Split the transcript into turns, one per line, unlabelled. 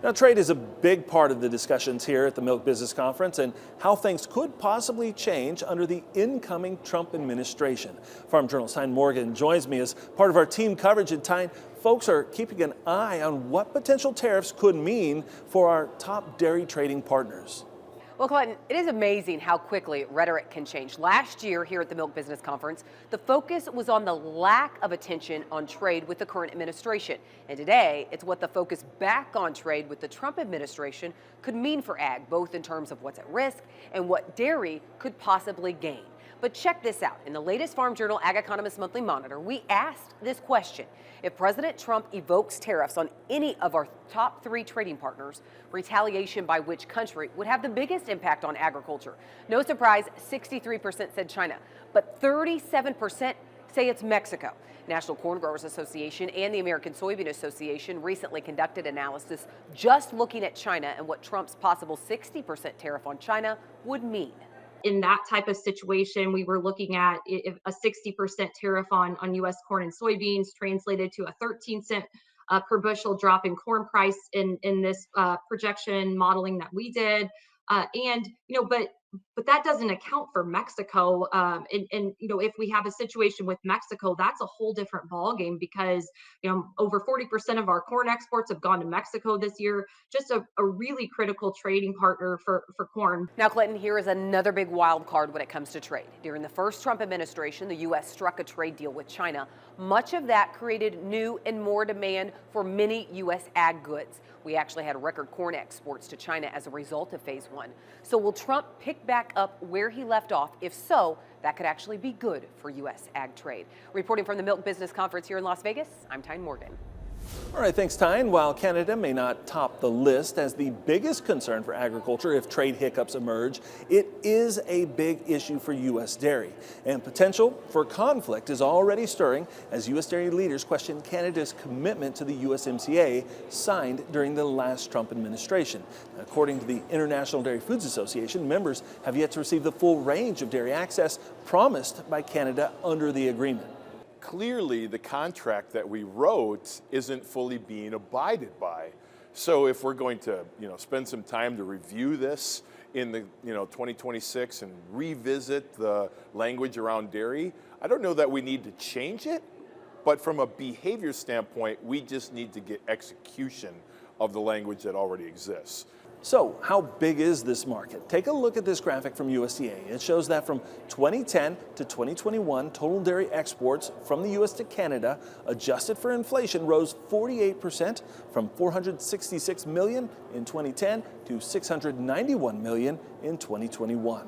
Now, trade is a big part of the discussions here at the Milk Business Conference and how things could possibly change under the incoming Trump administration. Farm Journal's Tyne Morgan joins me as part of our team coverage. And Tyne, folks are keeping an eye on what potential tariffs could mean for our top dairy trading partners.
Well, Clinton, it is amazing how quickly rhetoric can change. Last year here at the Milk Business Conference, the focus was on the lack of attention on trade with the current administration. And today, it's what the focus back on trade with the Trump administration could mean for ag, both in terms of what's at risk and what dairy could possibly gain. But check this out. In the latest Farm Journal Ag Economist Monthly Monitor, we asked this question. If President Trump evokes tariffs on any of our top 3 trading partners, retaliation by which country would have the biggest impact on agriculture? No surprise, 63% said China, but 37% say it's Mexico. National Corn Growers Association and the American Soybean Association recently conducted analysis just looking at China and what Trump's possible 60% tariff on China would mean.
In that type of situation, we were looking at if a 60% tariff on U.S. corn and soybeans translated to a 13-cent per bushel drop in corn price in this projection modeling that we did. But that doesn't account for Mexico. If we have a situation with Mexico, that's a whole different ballgame because, over 40% of our corn exports have gone to Mexico this year. Just a really critical trading partner for corn.
Now, Clinton, here is another big wild card when it comes to trade. During the first Trump administration, the U.S. struck a trade deal with China. Much of that created new and more demand for many U.S. ag goods. We actually had record corn exports to China as a result of phase 1. So will Trump pick back up where he left off? If so, that could actually be good for U.S. ag trade. Reporting from the Milk Business Conference here in Las Vegas, I'm Tyne Morgan.
All right, thanks, Tyne. While Canada may not top the list as the biggest concern for agriculture if trade hiccups emerge, it is a big issue for U.S. dairy. And potential for conflict is already stirring as U.S. dairy leaders question Canada's commitment to the USMCA signed during the last Trump administration. According to the International Dairy Foods Association, members have yet to receive the full range of dairy access promised by Canada under the agreement.
Clearly, the contract that we wrote isn't fully being abided by. So if we're going to, spend some time to review this in the, 2026 and revisit the language around dairy, I don't know that we need to change it, but from a behavior standpoint, we just need to get execution of the language that already exists.
So how big is this market? Take a look at this graphic from USDA. It shows that from 2010 to 2021, total dairy exports from the U.S. to Canada, adjusted for inflation, rose 48% from $466 million in 2010 to $691 million in 2021.